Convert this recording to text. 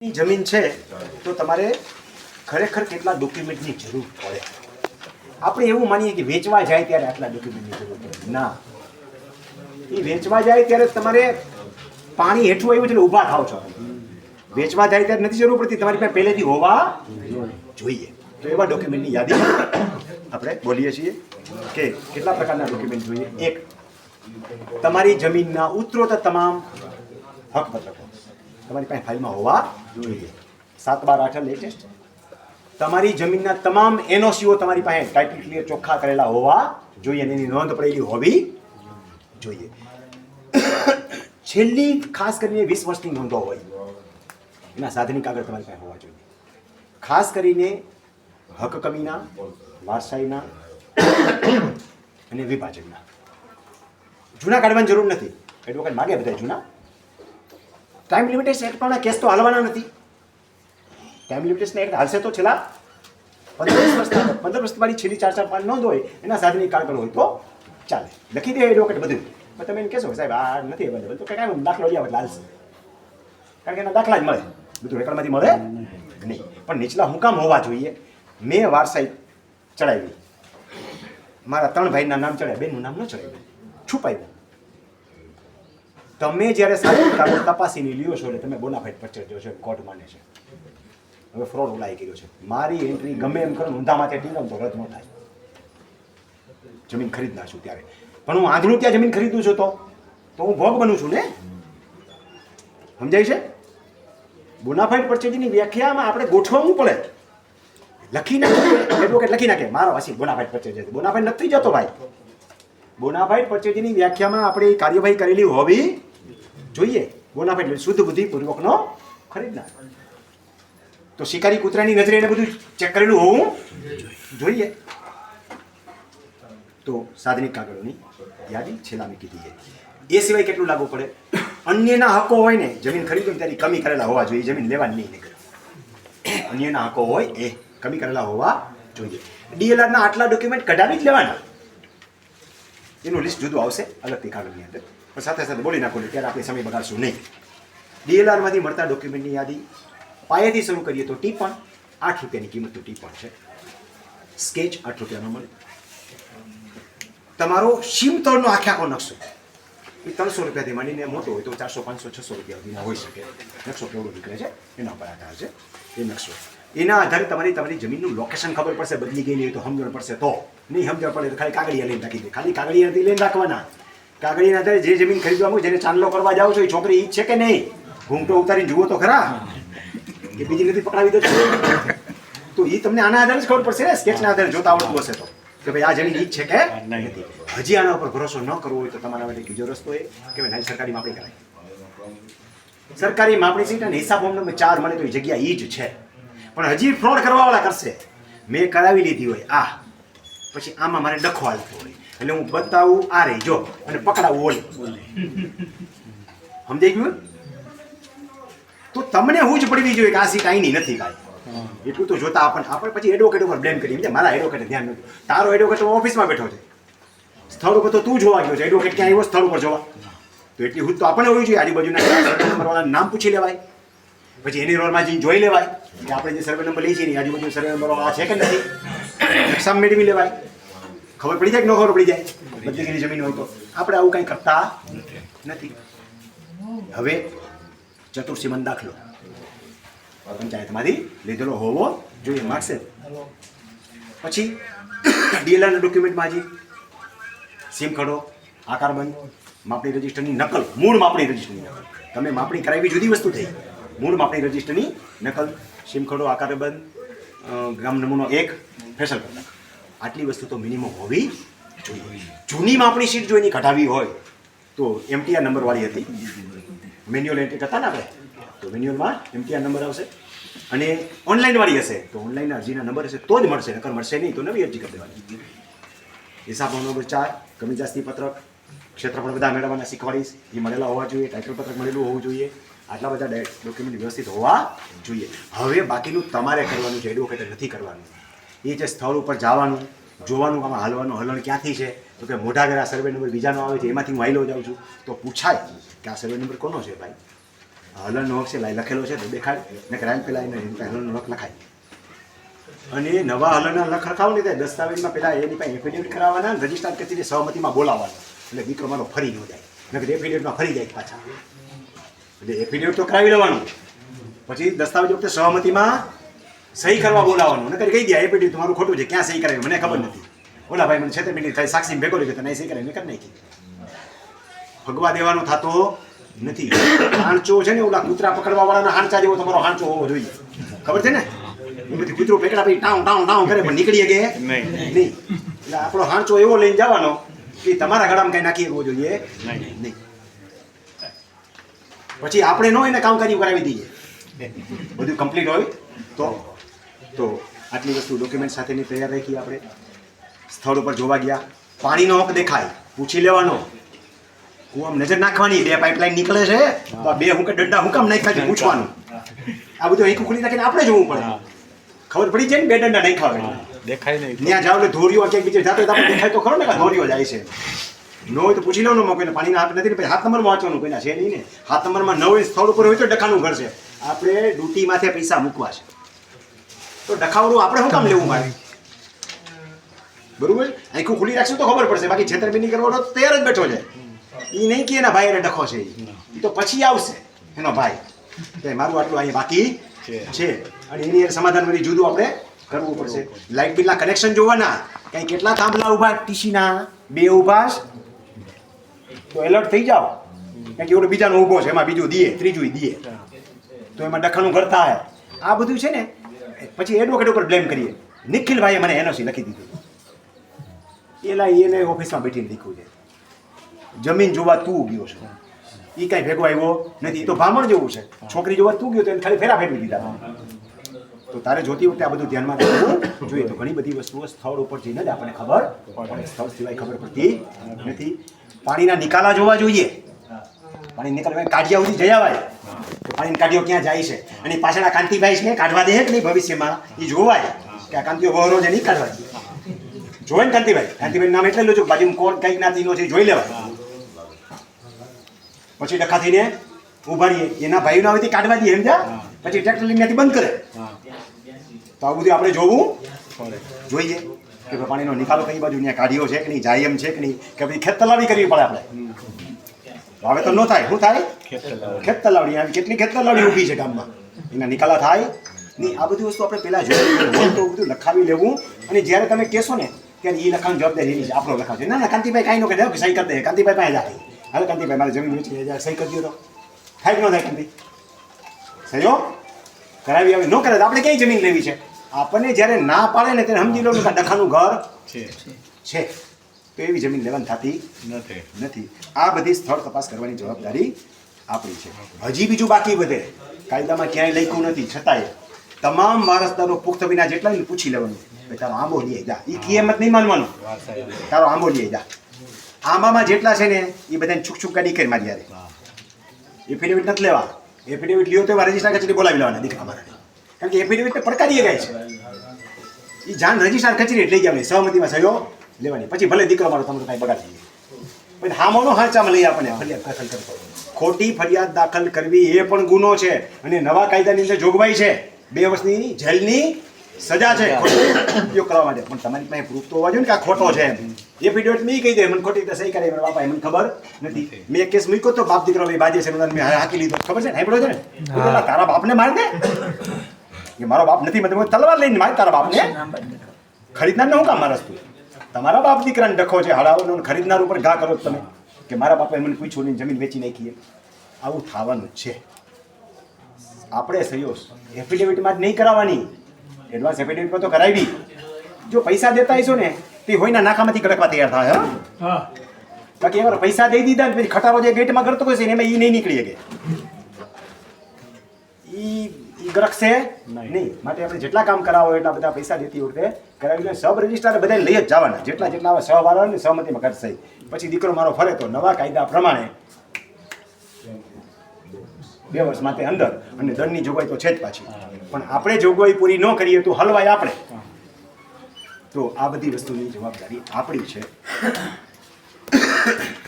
જમીન છે તો તમારે ખરેખર કેટલા ડોક્યુમેન્ટની જરૂર પડે? આપણે એવું માનીએ કે વેચવા જાય ત્યારે આટલા ડોક્યુમેન્ટની જરૂર પડે. ના, એ વેચવા જાય ત્યારે તમારે પાણી હેઠું આવ્યું એટલે ઊભા થાવ છો. વેચવા જાય ત્યારે નથી જરૂર પડતી, તમારી પાસે પહેલેથી હોવા જોઈએ. તો એવા ડોક્યુમેન્ટની યાદી આપણે બોલીએ છીએ કે કેટલા પ્રકારના ડોક્યુમેન્ટ જોઈએ. એક, તમારી જમીનના ઉત્તરોત્તર તમામ હકપત્રકો તમારી પાસે ફાઇલમાં હોવા જોઈએ. 7/12 લેટેસ્ટ. તમારી જમીનના તમામ એનઓસીઓ તમારી પાસે ટાઇટલ ક્લિયર ચોખ્ખા કરેલા હોવા જોઈએ અને એની નોંધ પડેલી હોવી જોઈએ. છેલ્લી ખાસ કરીને 20 વર્ષની નોંધો હોય એના સાધનિક કાગળ તમારી પાસે હોવા જોઈએ. ખાસ કરીને હક કમીના, વારસાઈના અને વિભાજનના. જૂના કાઢવાની જરૂર નથી. એડવોકેટ માગે બધા જૂના. ટાઈમ લિમિટેશન એક્ટ પણ કેસ તો હાલવાના નથી. ટાઈમ લિમિટેશન એક્ટ હાલશે તો છેલ્લા 15 વર્ષ તમારી છેલ્લી 4-5 નોંધ હોય એના સાધનિક કાગળ હોય તો ચાલે. લખી દે એડવોકેટ બધું. પણ તમે એને કહેશો સાહેબ આ નથી અવેલેબલ, તો કાંઈ દાખલો લઈ આવે એટલે હાલશે. કારણ કે એના દાખલા જ મળે, બધું રેકર્ડમાંથી મળે નહીં. પણ નીચલા હું કામ હોવા જોઈએ? મેં વારસાઈ ચડાવી, મારા 3 ભાઈના નામ ચડાવ્યા, બેનનું નામ ન ચડાવ્યું, છુપાવ્યું. તમે જ્યારે સાધનિક કાગળ તપાસીને લ્યો છો એટલે તમે બોનાફાઇડ પરચેઝ જો છો, કોર્ટ માને છે હવે ફ્રોડ ઉલાઈ ગયો છે. મારી એન્ટ્રી ગમે એમ કરો ઊંધામાંથી ટીંગમ તો રદ ન થાય. જમીન ખરીદનાર છું ત્યારે પણ હું આંધળું ત્યાં જમીન ખરીદું છું તો હું ભોગ બનું છું ને. સમજાય છે? બોનાફાઇડ પરચેઝની વ્યાખ્યામાં આપણે ગોઠવવું પડે. લખી નાખે એડવોકેટ લખી નાખે મારો હસી બોનાફાઇડ પરચેઝ. બોનાફાઇડ નથી જતો ભાઈ. બોનાફાઇડ પરચેઝની વ્યાખ્યામાં આપણે કાર્યવાહી કરેલી હોવી જોઈએ. બોનાફાઇડ શુદ્ધ બુદ્ધિપૂર્વકનો ખરીદનાર. તો શિકારી કૂતરાની નજરે એને બધું ચેક કરેલું હોવું જોઈએ. તો સાધનિક કાગળોની યાદી છેલ્લા મેં કીધી છે. એ સિવાય કેટલું લાગુ પડે? અન્યના હકો હોય ને, જમીન ખરીદો ત્યારે કમી કરેલા હોવા જોઈએ. જમીન લેવાની નહીં. અન્યના હકો હોય એ કમી કરેલા હોવા જોઈએ. ડીએલઆરના આટલા ડોક્યુમેન્ટ કઢાવી જ લેવાના. એનું લિસ્ટ જુદું આવશે અલગથી કાગળની અંદર, પણ સાથે સાથે બોલી નાખો ત્યારે આપણે સમય બગાડશું નહીં. ડીએલઆરમાંથી મળતા ડોક્યુમેન્ટની યાદી પાયેથી શરૂ કરીએ તો ટીપણ 8 રૂપિયાની કિંમતનું ટીપણ છે. સ્કેચ 8 રૂપિયાનો મળે. તમારો સીમતળનો આખો નકશો એ 300 રૂપિયાથી માંડીને મોટો હોય તો 400, 500, 600 રૂપિયા સુધીના હોઈ શકે. નકશો કેવડો નીકળે છે એના પર આધાર છે એ નકશો. એના આધારે તમારી જમીનનું લોકેશન ખબર પડશે. બદલી ગયેલી હોય તો સમજણ પડશે. તો નહીં સમજણ પડે તો ખાલી કાગળિયા લઈને રાખી દે. ખાલી કાગળિયાથી લઈને રાખવાના. કાગળિયાના આધારે જે જમીન ખરીદવામાં જેને ચાંદલો કરવા જાઓ છો એ છોકરી ઈ જ છે કે નહીં? ઘૂંઘટો ઉતારીને જુઓ તો ખરા કે બીજી નથી પકડાવી દો તો એ તમને આના આધારે જ ખબર પડશે ને. સ્કેચના આધારે જોતા આવડતું હશે તો કે ભાઈ આ જમીન ઈ જ છે કે નથી. હજી આના ઉપર ભરોસો ન કરવો હોય તો તમારા માટે બીજો રસ્તો એ કે ભાઈ સરકારી માપણી કરાય. સરકારી માપણી સીટ અને હિસાબ નંબર 4 મળે તો એ જગ્યા ઈ જ છે. પણ હજી ફ્રોડ કરવાવાળા કરશે. મેં કરાવી લીધી હોય આ, પછી આમાં મારે ડખો હાલતો હોય એટલે હું બતાવું આ રહી જો અને પકડાવું ઓલી. સમજાઈ ગયું? તો તમને હું જ પડવી જોઈએ કે આ સીટ આઈની નથી ભાઈ. એટલું તો જોતા આપણે પછી એડવોકેટ ઉપર બ્લેમ કરીએ. મારા એડવોકેટે ધ્યાન નથી. તારો એડવોકેટ ઓફિસમાં બેઠો છે, સ્થળ ઉપર તો તું જોવા ગયો છે. એડવોકેટ ક્યાં આવ્યો સ્થળ ઉપર જોવા? તો એટલી હું તો આપણને હોવી જોઈએ. આજુબાજુના સર્વે નંબરવાળાનું નામ પૂછી લેવાય, પછી એની રોલમાં જઈને જોઈ લેવાય કે આપણે જે સર્વે નંબર લઈએ છીએ એ આજુબાજુ સર્વે નંબર આ છે કે નથી. એક્ઝામ મેળવી લેવાય, ખબર પડી જાય કે ન ખબર પડી જાય. બધી ગયેલી જમીન હોય તો આપણે આવું કંઈ કરતા નથી. હવે ચતુર્સીમન દાખલો પંચાયતમાંથી લીધેલો હોવો જોઈએ, માગશે. પછી ડીએલઆરના ડોક્યુમેન્ટમાં હજી સીમ ખડો, આકારબંધ, માપણી રજિસ્ટરની નકલ, મૂળ માપણી રજિસ્ટરની નકલ. તમે માપણી કરાવી જુદી વસ્તુ થઈ. મૂળ માપણી રજિસ્ટરની નકલ, સીમ ખડો, આકારબંધ, ગ્રામ નમૂનો 1, ફેસલ પત્રક. આટલી વસ્તુ તો મિનિમમ હોવી જોઈએ. જૂની માપણી સીટ જો એની કઢાવી હોય તો એમટીઆર નંબરવાળી હતી. મેન્યુઅલ એન્ટ્રી કરતા ને આપણે તો મેન્યુઅલમાં એમટીઆર નંબર આવશે. અને ઓનલાઈન વાળી હશે તો ઓનલાઈન અરજીના નંબર હશે તો જ મળશે, નકર મળશે નહીં તો નવી અરજી કરી દેવાની. હિસાબ નંબર 4, કમી જાસ્તી પત્રક, ક્ષેત્રફળ બધા મેળવવાના શીખવાડીશ. એ મળેલા હોવા જોઈએ. ટાઇટલ પત્રક મળેલું હોવું જોઈએ. આટલા બધા ડોક્યુમેન્ટ વ્યવસ્થિત હોવા જોઈએ. હવે બાકીનું તમારે કરવાનું છે, એડવોકેટે નથી કરવાનું. એ જે સ્થળ ઉપર જવાનું, જોવાનું આમાં હાલવાનું હલણ ક્યાંથી છે તો કે મોઢાગરા સર્વે નંબર બીજાનો આવે છે એમાંથી હું હાઈલો જાઉં છું તો પૂછાય કે આ સર્વે નંબર કોનો છે ભાઈ? હલનનો હક છે લખેલો છે તો દેખાડ ને કરાય પેલા એને હલનનો હક લખાય અને નવા હલનના લખ લખાવો ને ત્યાં દસ્તાવેજમાં પેલા એની પાસે એફિડેવિટ કરાવવાના રજિસ્ટર કચેરી સહમતિમાં બોલાવવાના એટલે દીકરો મારો ફરી ન જાય નકર એફિડેવિટમાં ફરી જાય પાછા એટલે એફિડેવિટ તો કરાવી લેવાનું પછી દસ્તાવેજ વખતે સહમતિમાં સહી કરવા બોલાવવાનું નકર કહી દે એફિડેવિટ તમારું ખોટું છે ક્યાં સહી કરાવી મને ખબર નથી ઓલા ભાઈ મને છેતરપિંડી થાય સાક્ષી ભેગો રહ્યો તો નહીં સહી કરાવી મેં કરી નાખી ભગવા દેવાનો થતો નથી હાંચો છે ને ઓલા કૂતરા પકડવા વાળાના હાંચા જેવો તમારો હાંચો હોવો જોઈએ ખબર છે ને એ બધી કૂતરો પેકડા પછી ટાઉં ટાઉં ટાઉં કરે પણ નીકળી કે નહીં એટલે આપણો હાંચો એવો લઈને જવાનો કે તમારા ગળામાં કઈ નાખી શકવો જોઈએ નહીં પછી આપણે નો એને કામ કરાવી દઈએ બધું કમ્પ્લીટ હોય તો આટલી વસ્તુ ડોક્યુમેન્ટ સાથેની તૈયાર રાખી આપણે સ્થળ ઉપર જોવા ગયા પાણીનો હક દેખાય પૂછી લેવાનો કુવામાં નજર નાખવાની 2 પાઇપલાઇન નીકળે છે તો 2 હુંકે ડંડા હુકમ નાખ્યા પૂછવાનું આ બધું એક ખુલી નાખીને આપણે જોવું પડે ખબર પડી જાય ને 2 ડંડા નહીં ખાવે દેખાય નહીં ત્યાં જાવ એટલે ધોરીઓ ક્યાંક બીજે જાતો આપણે દેખાય તો ખરો ને કે ધોરીઓ જાય છે ન હોય તો પૂછી લો ને કોઈને પાણીના હાથ નથી ને પછી 7 નંબરમાં વાંચવાનું કોઈના છે નહીં ને 7 નંબરમાં 9 સ્થળ ઉપર હોય તો ડખાનું ઘર છે આપણે ડ્યુટી માથે પૈસા મૂકવા છે તો ડખાવડું આપણે શું કામ લેવું મારે બરોબર આખું ખુલી રાખશું તો ખબર પડશે બાકી છેતરપિંડી કરવાનો તૈયાર જ બેઠો છે એ નહીં કે એના ભાઈ એને ડખો છે એ તો પછી આવશે એનો ભાઈ કે મારું આટલું અહીંયા બાકી છે અને એની સમાધાન વળી જુદું આપણે કરવું પડશે લાઇટ બિલના કનેક્શન જોવાના કંઈ કેટલા થાંભલા ઊભા ટીસીના 2 ઊભા તો એલર્ટ થઈ જાઓ કારણ કે એવડો બીજાનો ઊભો છે એમાં બીજું દીએ ત્રીજું દીએ તો એમાં ડખાનું ઘર થાય આ બધું છે ને પછી એડવોકેટ ઉપર બ્લેમ કરીએ નિખિલભાઈએ મને એનઓસી લખી દીધું એલા એને ઓફિસમાં બેઠીને લખ્યું છે જમીન જોવા તું ગયો છે એ કાંઈ ભેગો આવ્યો નથી તો ભામણ જેવું છે છોકરી જોવા તું ગયો તો એને ખાલી ફેરા ફેરવી દીધા તો તારે જોતી વખતે આ બધું ધ્યાનમાં રાખવું જોઈએ તો ઘણી બધી વસ્તુઓ સ્થળ ઉપર જઈને જ આપણને ખબર પડે સ્થળ સિવાય ખબર પડતી નથી પાણીના નિકાલા જોવા જોઈએ પાણી નિકાલ કાઢિયા સુધી જઈ આવાય તો પાણીની કાઢીઓ ક્યાં જાય છે અને પાછળના કાંતિભાઈ છે કાઢવા દે કે નહીં ભવિષ્યમાં એ જોવાય કે આ કાંતિઓ વહરો છે નહીં કાઢવા જોવે ને કાંતિભાઈ નામ એટલે લો છો બાજુ કોણ કઈ જ્ઞાતિનો છે જોઈ લેવાય પછી ડખા થઈને ઉભા રહીએ એના ભાઈઓ ના હોય કાઢવા દઈએ સમજા પછી ટ્રેક્ટર લઈને ત્યાંથી બંધ કરે તો આ બધું આપણે જોવું જોઈએ કે પાણીનો નિકાલો કઈ બાજુ ત્યાં કાઢ્યો છે કે નહીં જાય એમ છે કે નહીં કે પછી ખેત તલાવડી કરવી પડે આપણે હવે તો ન થાય શું થાય ખેત તલાવડી આવી કેટલી ખેત તલાવડી ઊભી છે ગામમાં એના નિકાલા થાય નહીં આ બધી વસ્તુ આપણે પહેલાં જોઈએ તો બધું લખાવી લેવું અને જ્યારે તમે કહેશો ને ત્યારે એ લખાણ જવાબદારી એની છે આપણો લખાવ છે ના કાંતિભાઈ કાંઈ ન કહે સહી કરી દે કાંતિભાઈ પાસે જાય હાલ કાંતિભાઈ મારે જમીન વેચી સહી કરી દો તો થાય કે ન થાય કાંતિ સહીઓ કરાવી આવે ન કરે તો આપણે કઈ જમીન લેવી છે આપણને જ્યારે ના પાડે ને ત્યારે સમજી લો કે ડખાનું ઘર છે તો એવી જમીન લેવાની થતી નથી આ બધી સ્થળ તપાસ કરવાની જવાબદારી આપણી છે હજી બીજું બાકી વધે કાયદામાં ક્યાંય લખ્યું નથી છતાંય તમામ વારસદારો પુખ્ત વિના જેટલા ને પૂછી લેવાનું તારો આંબો લઈ જા એ કિંમત નહીં માનવાનું તારો આંબો લઈ જા આંબામાં જેટલા છે ને એ બધાને છુક છુક કાઢી કરી મારી યારે એફિડેવિટ નથી લેવા એફિડેવિટ લ્યો તો એવા રજિસ્ટર કચેરી બોલાવી લેવાના દીકરા મારા કારણ કે એફિડેવિટ પડકારી ગયા છે એ જાણ રજિસ્ટર કચેરી લઈ જવાની સહમતિમાં સહયો લેવાની પછી ભલે દીકરો મારો તમારું કાંઈ બગાડી દઈએ પછી હામોનો હાંચામાં લઈ આપણને ફરિયાદ દાખલ કરતો ખોટી ફરિયાદ દાખલ કરવી એ પણ ગુનો છે અને નવા કાયદાની અંદર જોગવાઈ છે 2 વર્ષની જેલની સજા છે ઉપયોગ કરવા માટે પણ તમારી પાસે પ્રૂફ તો હોવા જોઈએ ને કે આ ખોટો છે એફિડેવિટ મેં કહી દે મને ખોટી રીતે સહી કરે બાપા મને ખબર નથી મેં એક કેસ મૂક્યો તો બાપ દીકરો બાજે છે મેં હાકી લીધો ખબર છે ને હાંભળો છે ને તારા બાપને માર દે કે મારો બાપ નથી મતલબ તલવાર લઈને માર તારા બાપને ખરીદનારને હું કામ મારસ તું તમારા બાપ દીકરાને ડખો છે હળાવવાનો ખરીદનાર ઉપર ઘા કરો તમે કે મારા બાપાએ મને પૂછ્યું નહીં જમીન વેચી નાખીએ આવું થવાનું છે આપણે સહયો એફિડેવિટમાં જ નહીં કરાવવાની એડવાન્સ એફિડેવિટમાં તો કરાવી જો પૈસા દેતા હશો ને તે હોયના નાકામાંથી કડકવા તૈયાર થાય હા બાકી એમાં પૈસા દઈ દીધા પછી ખટારો જે ગેટમાં કરતો હોય છે ને એમાં એ નહીં નીકળી શકે એ ગરકશે નહીં માટે આપણે જેટલા કામ કરાવો એટલા બધા પૈસા દેતી વખતે કરાવી સબ રજિસ્ટ્રાર બધા લઈ જ જવાના જેટલા આવે સહવાળા ને સહમતિમાં કરશે પછી દીકરો મારો ફરે તો નવા કાયદા પ્રમાણે 2 વર્ષ માટે અંદર અને દંડની જોગવાઈ તો છે જ પાછી પણ આપણે જોગવાઈ પૂરી ન કરીએ તો હલવાય આપણે તો આ બધી વસ્તુની જવાબદારી આપણી છે